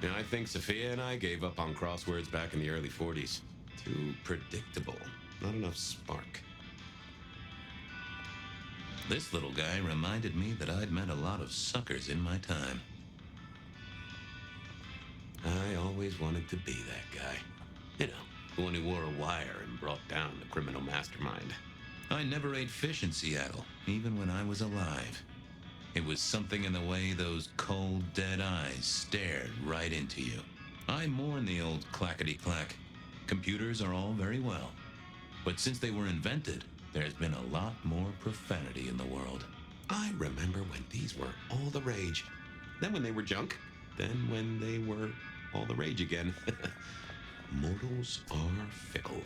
And I think Sophia and I gave up on crosswords back in the early 40s. Too predictable. Not enough spark. This little guy reminded me that I'd met a lot of suckers in my time. I always wanted to be that guy. You know, the one who wore a wire and brought down the criminal mastermind. I never ate fish in Seattle, even when I was alive. It was something in the way those cold, dead eyes stared right into you. I mourn the old clackety-clack. Computers are all very well. But since they were invented, there's been a lot more profanity in the world. I remember when these were all the rage. Then when they were junk. Then when they were all the rage again. Mortals are fickle.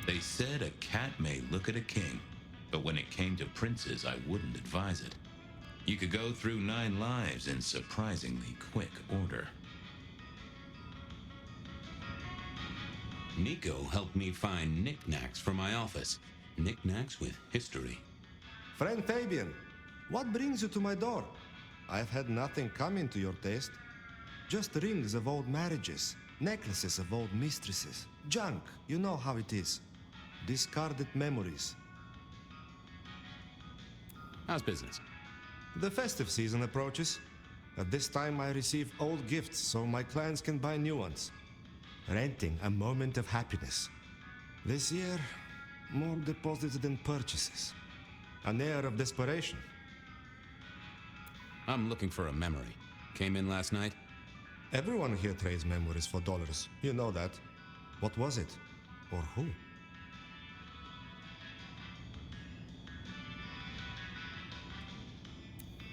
They said a cat may look at a king, but when it came to princes, I wouldn't advise it. You could go through 9 lives in surprisingly quick order. Nico helped me find knickknacks for my office. Knickknacks with history. Friend Fabian, what brings you to my door? I've had nothing coming to your taste. Just rings of old marriages, necklaces of old mistresses, junk, you know how it is. Discarded memories. How's business? The festive season approaches. At this time I receive old gifts so my clients can buy new ones. Renting a moment of happiness. This year, more deposits than purchases. An air of desperation. I'm looking for a memory. Came in last night? Everyone here trades memories for dollars. You know that. What was it? Or who?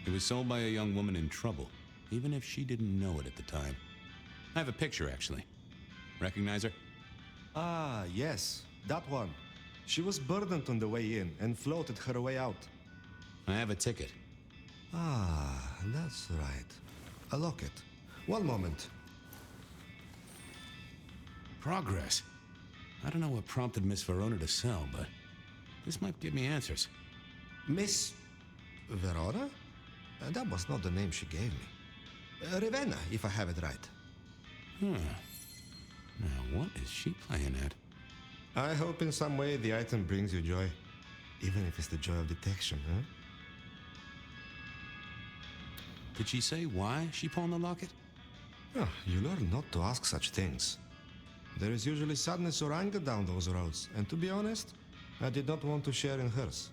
It was sold by a young woman in trouble, even if she didn't know it at the time. I have a picture, actually. Recognize her? Ah, yes, that one. She was burdened on the way in and floated her way out. I have a ticket. Ah, that's right. A locket. One moment. Progress. I don't know what prompted Miss Verona to sell, but this might give me answers. Miss Verona? That was not the name she gave me. Ravenna, if I have it right. Now, what is she playing at? I hope in some way the item brings you joy. Even if it's the joy of detection, huh? Did she say why she pawned the locket? Oh, you learn not to ask such things. There is usually sadness or anger down those roads, and to be honest, I did not want to share in hers.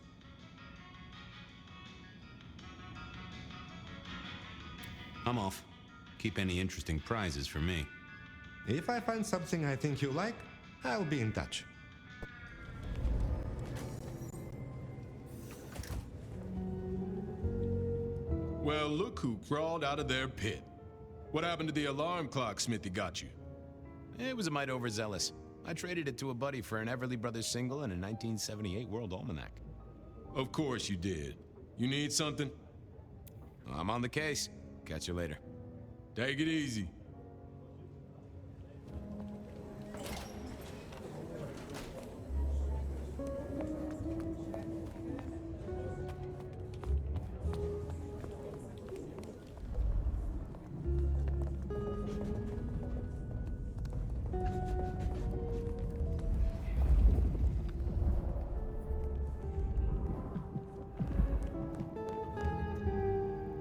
I'm off. Keep any interesting prizes for me. If I find something I think you like, I'll be in touch. Well, look who crawled out of their pit. What happened to the alarm clock Smithy got you? It was a mite overzealous. I traded it to a buddy for an Everly Brothers single and a 1978 World Almanac. Of course you did. You need something? I'm on the case. Catch you later. Take it easy.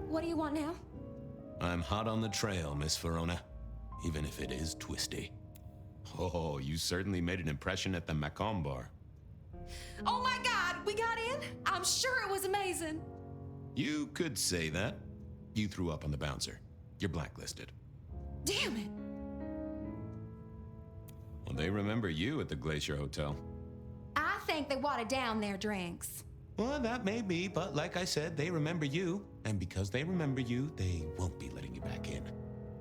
What do you want now? I'm hot on the trail, Miss Verona. Even if it is twisty. Oh, you certainly made an impression at the Macomb bar. Oh my God, we got in? I'm sure it was amazing. You could say that. You threw up on the bouncer. You're blacklisted. Damn it. Well, they remember you at the Glacier Hotel. think they watered down their drinks. Well, that may be, but like I said, they remember you. And because they remember you, they won't be letting you back in.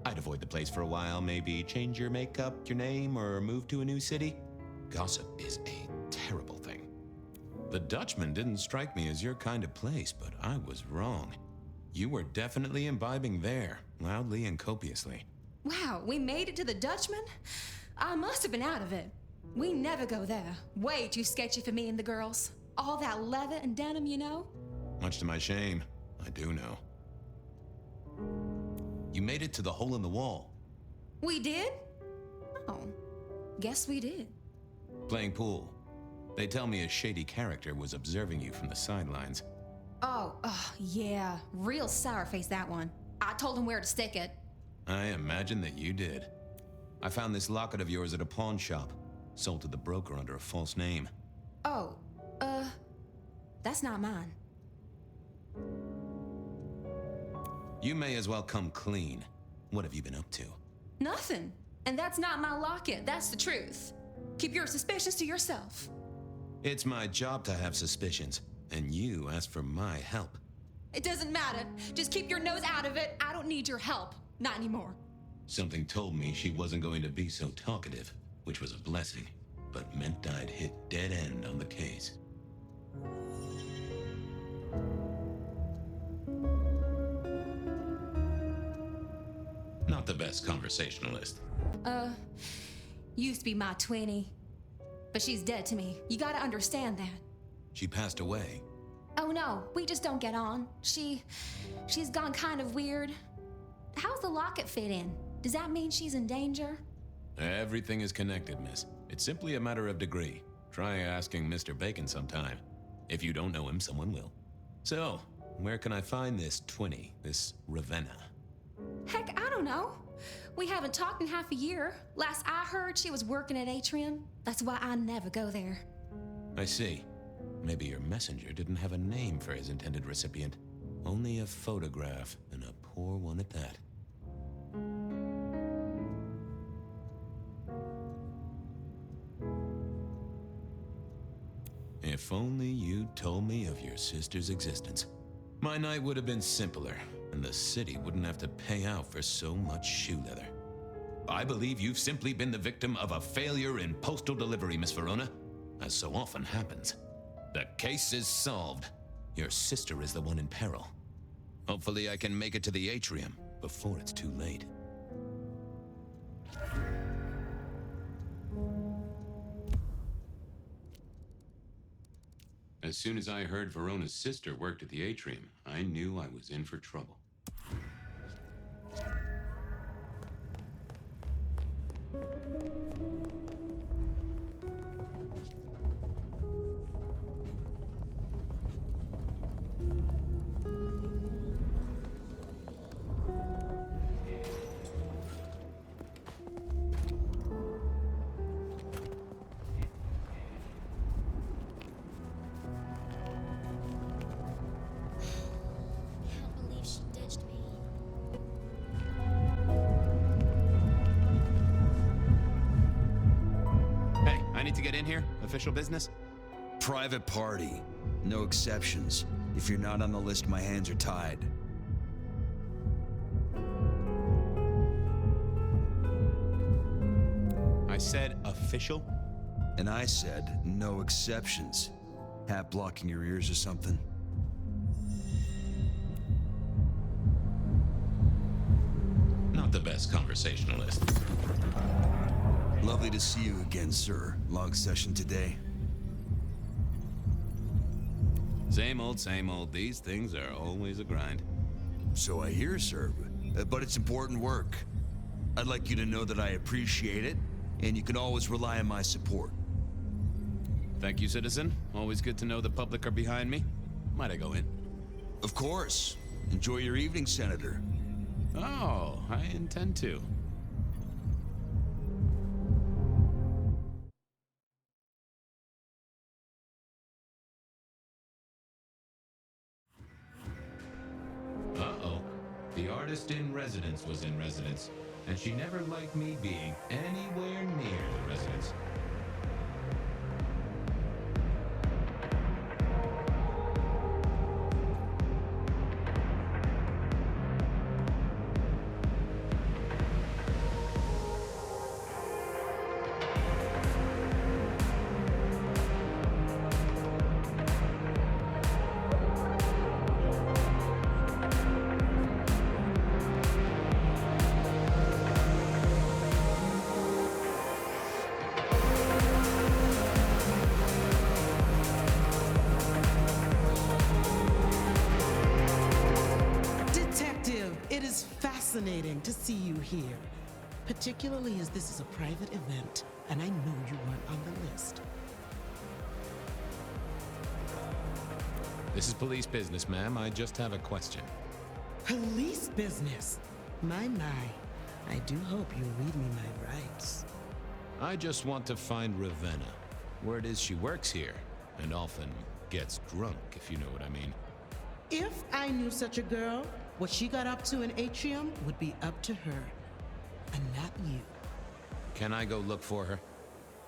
I'd avoid the place for a while, maybe change your makeup, your name, or move to a new city. Gossip is a terrible thing. The Dutchman didn't strike me as your kind of place, but I was wrong. You were definitely imbibing there, loudly and copiously. Wow, we made it to the Dutchman? I must have been out of it. We never go there. Way too sketchy for me and the girls. All that leather and denim, you know? Much to my shame, I do know. You made it to the hole in the wall. We did? Oh, guess we did. Playing pool. They tell me a shady character was observing you from the sidelines. Oh, yeah. Real sour face, that one. I told him where to stick it. I imagine that you did. I found this locket of yours at a pawn shop. Sold to the broker under a false name. Oh, that's not mine. You may as well come clean. What have you been up to? Nothing. And that's not my locket, that's the truth. Keep your suspicions to yourself. It's my job to have suspicions, and you asked for my help. It doesn't matter. Just keep your nose out of it. I don't need your help. Not anymore. Something told me she wasn't going to be so talkative, which was a blessing, but meant I'd hit dead end on the case. Not the best conversationalist. Used to be my 20. But she's dead to me. You gotta understand that. She passed away. Oh no, we just don't get on. She's gone kind of weird. How's the locket fit in? Does that mean she's in danger? Everything is connected, miss. It's simply a matter of degree. Try asking Mr. Bacon sometime. If you don't know him, someone will. So, where can I find this 20, this Ravenna? Heck, I don't know. We haven't talked in half a year. Last I heard, she was working at Atrium. That's why I never go there. I see. Maybe your messenger didn't have a name for his intended recipient. Only a photograph, and a poor one at that. If only you'd told me of your sister's existence. My night would have been simpler, and the city wouldn't have to pay out for so much shoe leather. I believe you've simply been the victim of a failure in postal delivery, Miss Verona, as so often happens. The case is solved. Your sister is the one in peril. Hopefully I can make it to the atrium before it's too late. As soon as I heard Verona's sister worked at the atrium, I knew I was in for trouble. To get in here? Official business? Private party. No exceptions. If you're not on the list, my hands are tied. I said official? And I said no exceptions. Hat blocking your ears or something? Not the best conversationalist. Lovely to see you again, sir. Long session today. Same old, same old. These things are always a grind. So I hear, sir. But it's important work. I'd like you to know that I appreciate it, and you can always rely on my support. Thank you, citizen. Always good to know the public are behind me. Might I go in? Of course. Enjoy your evening, Senator. Oh, I intend to. The artist in residence was in residence, and she never liked me being anywhere near the residence. fascinating to see you here, particularly as this is a private event, and I know you weren't on the list. This is police business, ma'am. I just have a question. Police business? My. I do hope you'll read me my rights. I just want to find Ravenna. Word is she works here, and often gets drunk, if you know what I mean. If I knew such a girl, what she got up to in Atrium would be up to her, and not you. Can I go look for her?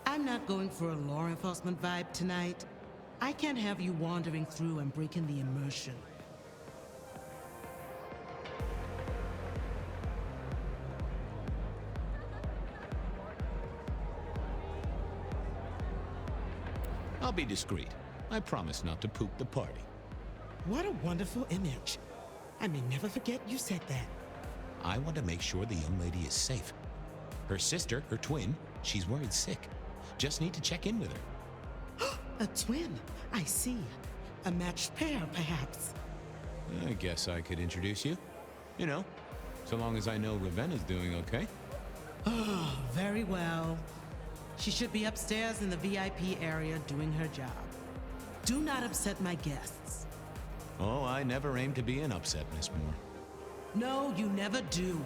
I'm not going for a law enforcement vibe tonight. I can't have you wandering through and breaking the immersion. I'll be discreet. I promise not to poop the party. What a wonderful image. I may never forget you said that. I want to make sure the young lady is safe. Her sister, her twin, she's worried sick. Just need to check in with her. A twin, I see. A matched pair, perhaps. I guess I could introduce you. You know, so long as I know Ravenna's doing okay. Oh, very well. She should be upstairs in the VIP area doing her job. Do not upset my guests. Oh, I never aim to be an upset, Miss Moore. No, you never do.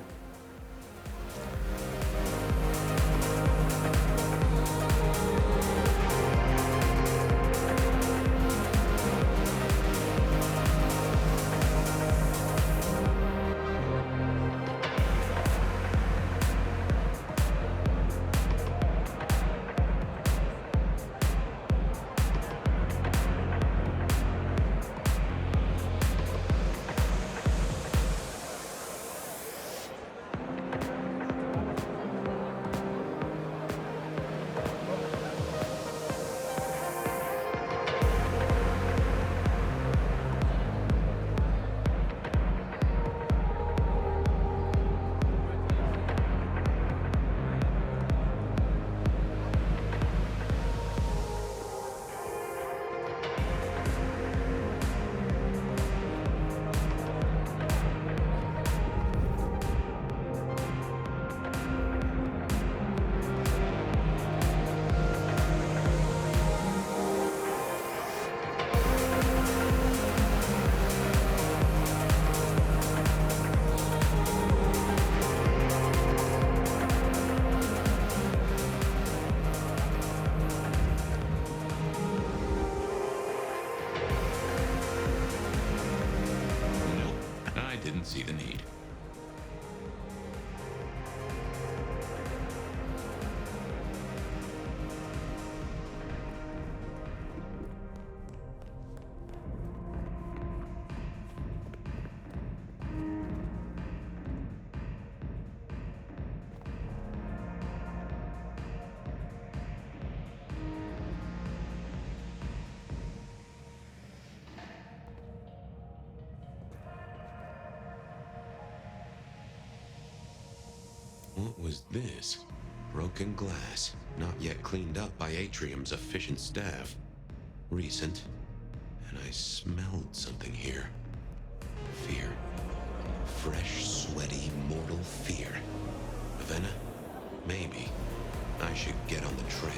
See the need. What was this? Broken glass, not yet cleaned up by Atrium's efficient staff. Recent, and I smelled something here. Fear. Fresh, sweaty, mortal fear. Ravenna? Maybe. I should get on the trail.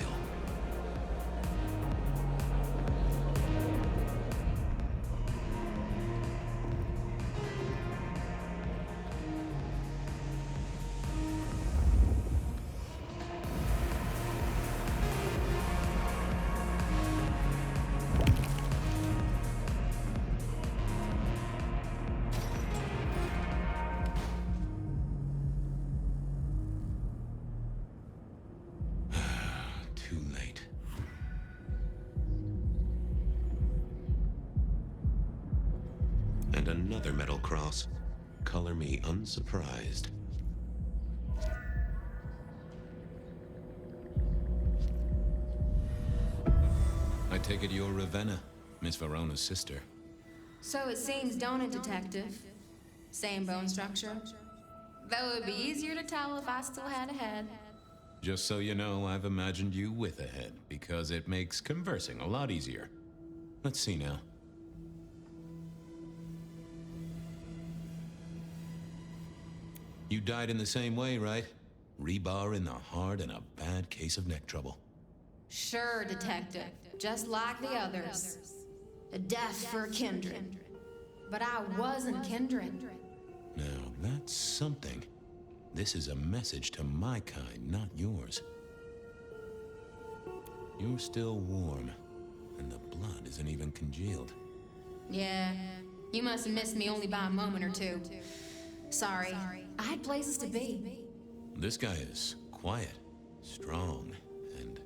Too late. And another metal cross. Color me unsurprised. I take it you're Ravenna, Miss Verona's sister. So it seems, don't it, Detective? Same bone structure. Though it'd be easier to tell if I still had a head. Just so you know, I've imagined you with a head, because it makes conversing a lot easier. Let's see now. You died in the same way, right? Rebar in the heart and a bad case of neck trouble. Sure, Detective. Just like the others. A death for a kindred. But I wasn't kindred. Now, that's something. This is a message to my kind, not yours. You're still warm, and the blood isn't even congealed. Yeah, you must have missed me only by a moment or two. Sorry, I had places to be. This guy is quiet, strong, and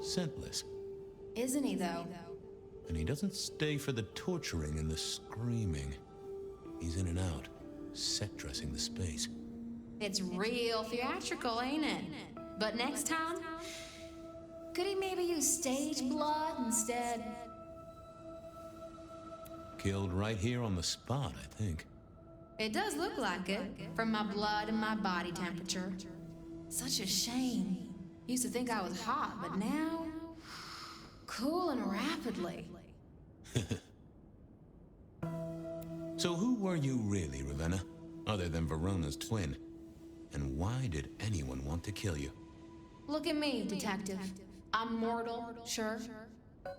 scentless. Isn't he, though? And he doesn't stay for the torturing and the screaming. He's in and out, set dressing the space. It's real theatrical, ain't it? But next time, could he maybe use stage blood instead? Killed right here on the spot, I think. It does look like it, from my blood and my body temperature. Such a shame. Used to think I was hot, but now, cooling rapidly. So who were you really, Ravenna? Other than Verona's twin? And why did anyone want to kill you? Look at me, Detective. I'm mortal, sure.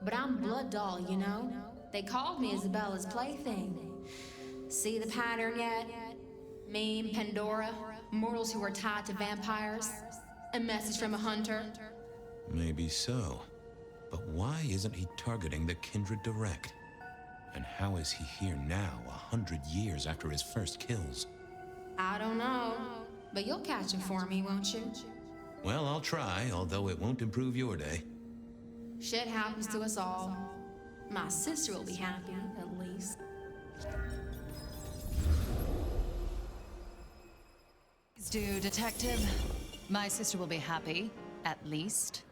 But I'm blood doll, you know? They called me Isabella's plaything. See the pattern yet? Me and Pandora, mortals who are tied to vampires. A message from a hunter. Maybe so. But why isn't he targeting the kindred direct? And how is he here now, 100 years after his first kills? I don't know. But you'll catch him for me, won't you? Well, I'll try, although it won't improve your day. Shit happens to us all. My sister will be happy, at least. Please do, Detective. My sister will be happy, at least.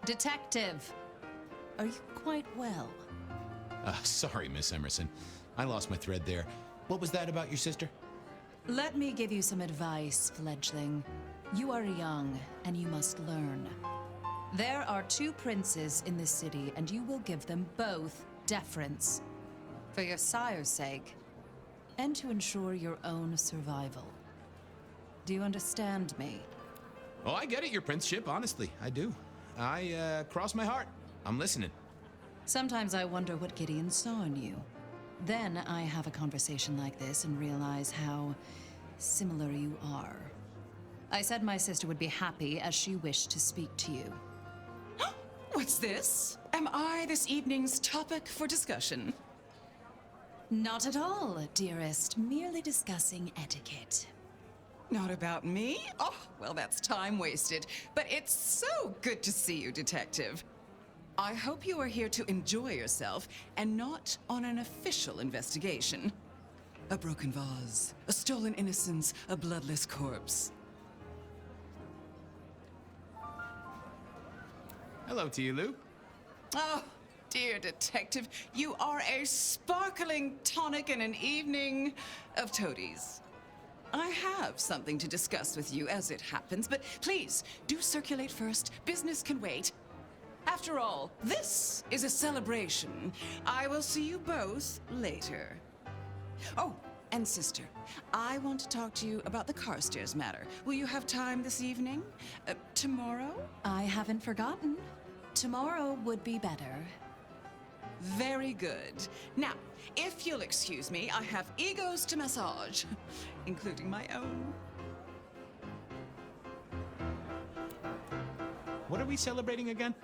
Detective, are you quite well? Sorry, Miss Emerson. I lost my thread there. What was that about your sister? Let me give you some advice, fledgling. You are young, and you must learn. There are 2 princes in this city, and you will give them both deference. For your sire's sake, and to ensure your own survival. Do you understand me? Oh, I get it, your princeship, honestly. I do. Cross my heart. I'm listening. Sometimes I wonder what Gideon saw in you. Then I have a conversation like this and realize how similar you are. I said my sister would be happy as she wished to speak to you. What's this? Am I this evening's topic for discussion? Not at all, dearest. Merely discussing etiquette. Not about me? Oh, well, that's time wasted. But it's so good to see you, Detective. I hope you are here to enjoy yourself and not on an official investigation. A broken vase, a stolen innocence, a bloodless corpse. Hello to you, Lou. Oh, dear Detective, you are a sparkling tonic in an evening of toadies. I have something to discuss with you as it happens, but please, do circulate first. Business can wait. After all, this is a celebration. I will see you both later. Oh, and sister, I want to talk to you about the Carstairs matter. Will you have time this evening? Tomorrow? I haven't forgotten. Tomorrow would be better. Very good. Now, if you'll excuse me, I have egos to massage, including my own. What are we celebrating again?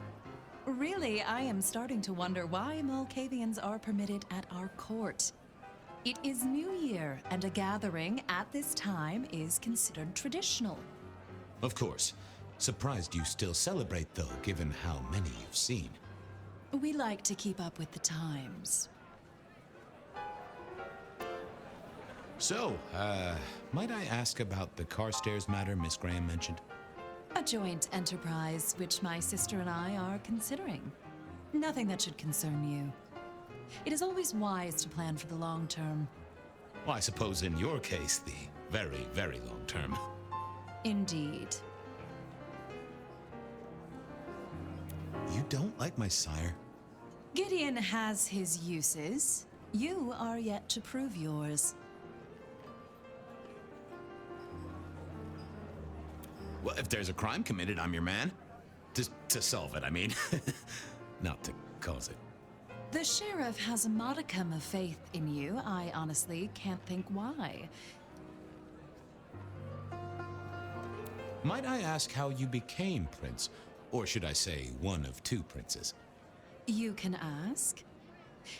Really, I am starting to wonder why Malkavians are permitted at our court. It is New Year, and a gathering at this time is considered traditional. Of course. Surprised you still celebrate, though, given how many you've seen. We like to keep up with the times. So, might I ask about the Carstairs matter Miss Graham mentioned? A joint enterprise which my sister and I are considering. Nothing that should concern you. It is always wise to plan for the long term. Well, I suppose in your case, the very, very long term. Indeed. You don't like my sire? Gideon has his uses. You are yet to prove yours. Well, if there's a crime committed, I'm your man. To solve it, I mean. Not to cause it. The sheriff has a modicum of faith in you. I honestly can't think why. Might I ask how you became prince? Or should I say, one of two princes? You can ask.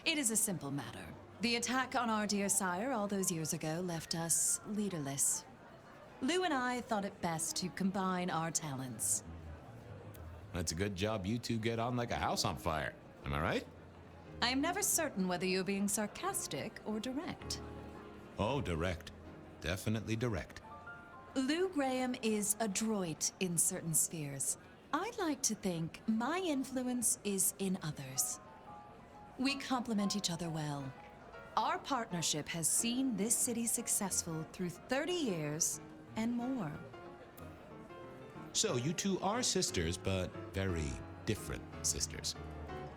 It is a simple matter. The attack on our dear sire all those years ago left us leaderless. Lou and I thought it best to combine our talents. That's a good job you two get on like a house on fire. Am I right? I am never certain whether you're being sarcastic or direct. Oh, direct. Definitely direct. Lou Graham is adroit in certain spheres. I'd like to think my influence is in others. We complement each other well. Our partnership has seen this city successful through 30 years and more. So you two are sisters, but very different sisters.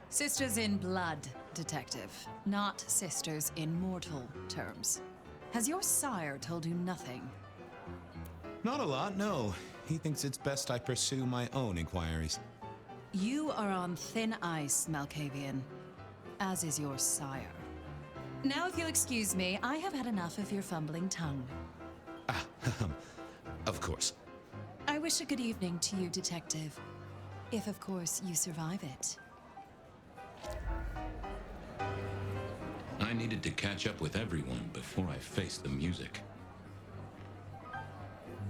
Sisters in blood, Detective, not sisters in mortal terms. Has your sire told you nothing? Not a lot, no. He thinks it's best I pursue my own inquiries. You are on thin ice, Malkavian, as is your sire. Now, if you'll excuse me, I have had enough of your fumbling tongue. Of course. I wish a good evening to you, Detective. If, of course, you survive it. I needed to catch up with everyone before I faced the music.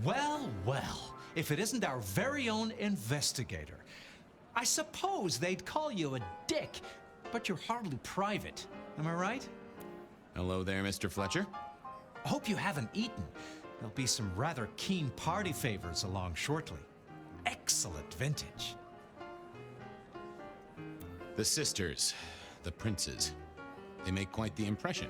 Well, well, if it isn't our very own investigator. I suppose they'd call you a dick, but you're hardly private. Am I right? Hello there, Mr. Fletcher. I hope you haven't eaten. There'll be some rather keen party favors along shortly. Excellent vintage. The sisters, the princes, they make quite the impression.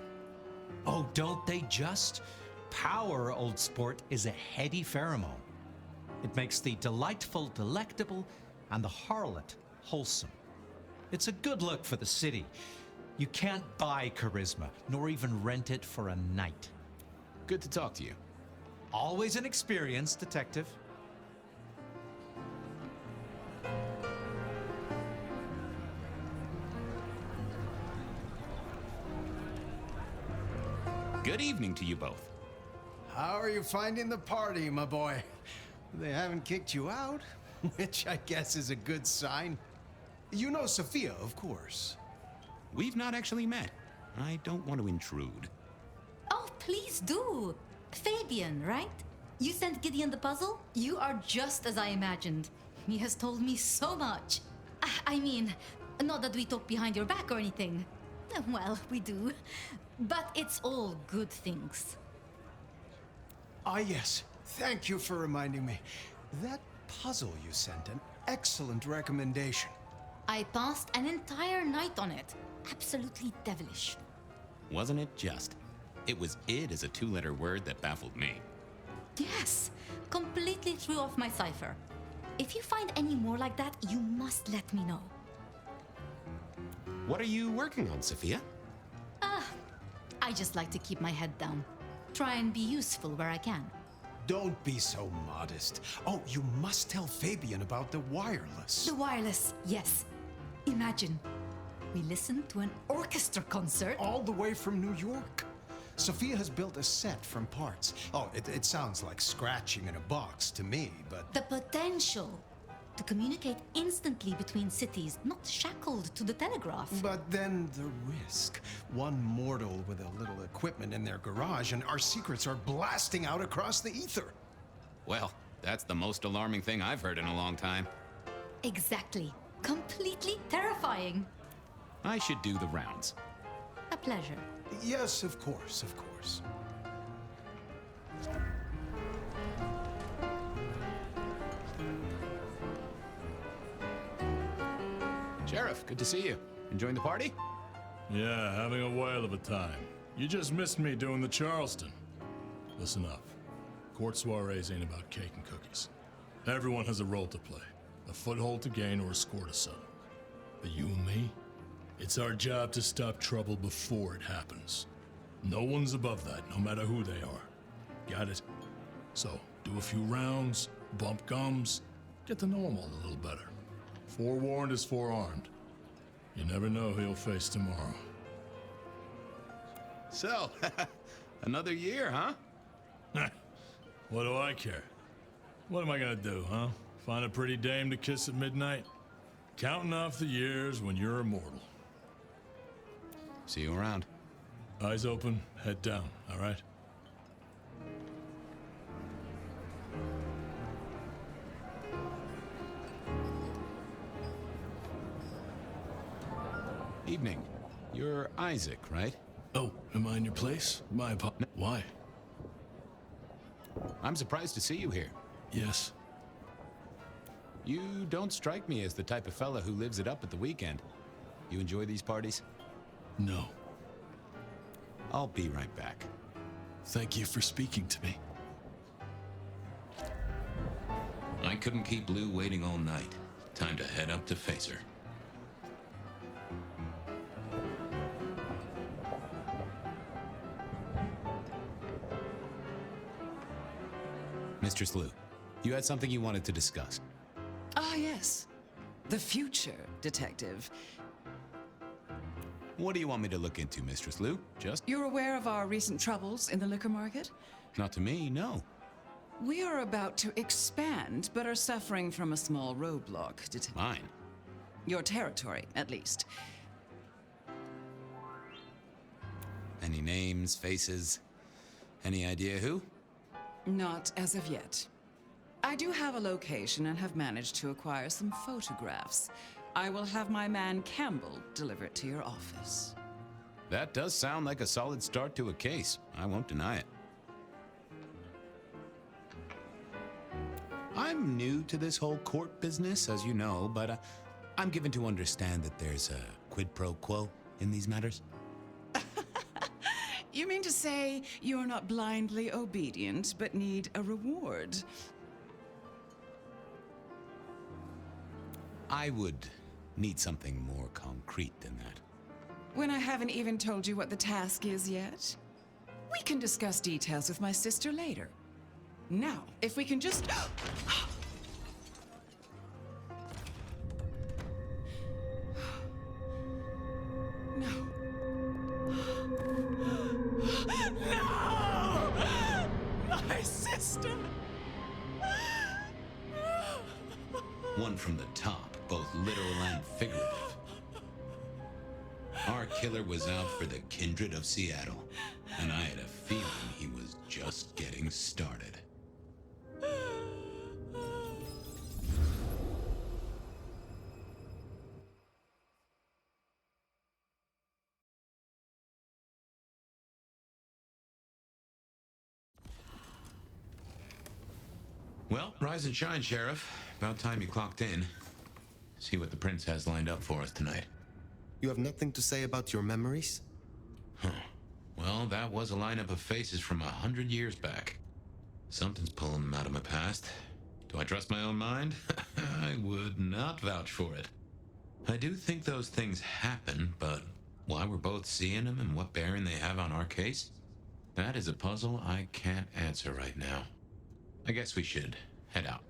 Oh, don't they just? Power, old sport, is a heady pheromone. It makes the delightful delectable and the harlot wholesome. It's a good look for the city. You can't buy charisma, nor even rent it for a night. Good to talk to you. Always an experience, Detective. Good evening to you both. How are you finding the party, my boy? They haven't kicked you out, which I guess is a good sign. You know Sophia, of course. We've not actually met. I don't want to intrude. Oh, please do. Fabian, right? You sent Gideon the puzzle? You are just as I imagined. He has told me so much. I mean, not that we talk behind your back or anything. Well, we do. But it's all good things. Ah, yes. Thank you for reminding me. That puzzle you sent, an excellent recommendation. I passed an entire night on it. Absolutely devilish. Wasn't it just? It was id as a two-letter word that baffled me. Yes, completely threw off my cipher. If you find any more like that, you must let me know. What are you working on, Sophia? I just like to keep my head down. Try and be useful where I can. Don't be so modest. Oh, you must tell Fabian about the wireless. The wireless, yes. Imagine, we listened to an orchestra concert. All the way from New York. Sophia has built a set from parts. Oh, it sounds like scratching in a box to me, but... The potential to communicate instantly between cities, not shackled to the telegraph. But then the risk. One mortal with a little equipment in their garage and our secrets are blasting out across the ether. Well, that's the most alarming thing I've heard in a long time. Exactly. Completely terrifying. I should do the rounds. A pleasure. Yes, of course, of course. Sheriff, good to see you. Enjoying the party? Yeah, having a whale of a time. You just missed me doing the Charleston. Listen up. Court soirees ain't about cake and cookies. Everyone has a role to play. A foothold to gain or a score to settle. But you and me, it's our job to stop trouble before it happens. No one's above that, no matter who they are. Got it? So, do a few rounds, Bump comes, get to know him all a little better. Forewarned is forearmed. You never know who you'll face tomorrow. So, another year, huh? What do I care? What am I gonna do, huh? Find a pretty dame to kiss at midnight? Counting off the years when you're immortal. See you around. Eyes open, head down, all right? Evening. You're Isaac, right? Oh, am I in your place? My apologies. Why? I'm surprised to see you here. Yes. You don't strike me as the type of fella who lives it up at the weekend. You enjoy these parties? No. I'll be right back. Thank you for speaking to me. I couldn't keep Lou waiting all night. Time to head up to face her. Mistress Lou, you had something you wanted to discuss. Ah, yes. The future, Detective. What do you want me to look into, Mistress Lou? Just... You're aware of our recent troubles in the liquor market? Not to me, no. We are about to expand, but are suffering from a small roadblock, Detective. Mine? Your territory, at least. Any names, faces? Any idea who? Not as of yet. I do have a location and have managed to acquire some photographs. I will have my man Campbell deliver it to your office. That does sound like a solid start to a case. I won't deny it. I'm new to this whole court business, as you know, but I'm given to understand that there's a quid pro quo in these matters. You mean to say you're not blindly obedient, but need a reward? I would need something more concrete than that. When I haven't even told you what the task is yet? We can discuss details with my sister later. Now, if we can just... No. No! My sister! One from the top, both literal and figurative. Our killer was out for the kindred of Seattle, and I had a feeling he was just getting started. Well, rise and shine, Sheriff. About time you clocked in. See what the prince has lined up for us tonight. You have nothing to say about your memories? Huh. Well, that was a lineup of faces from 100 years back. Something's pulling them out of my past. Do I trust my own mind? I would not vouch for it. I do think those things happen, but why we're both seeing them and what bearing they have on our case? That is a puzzle I can't answer right now. I guess we should head out.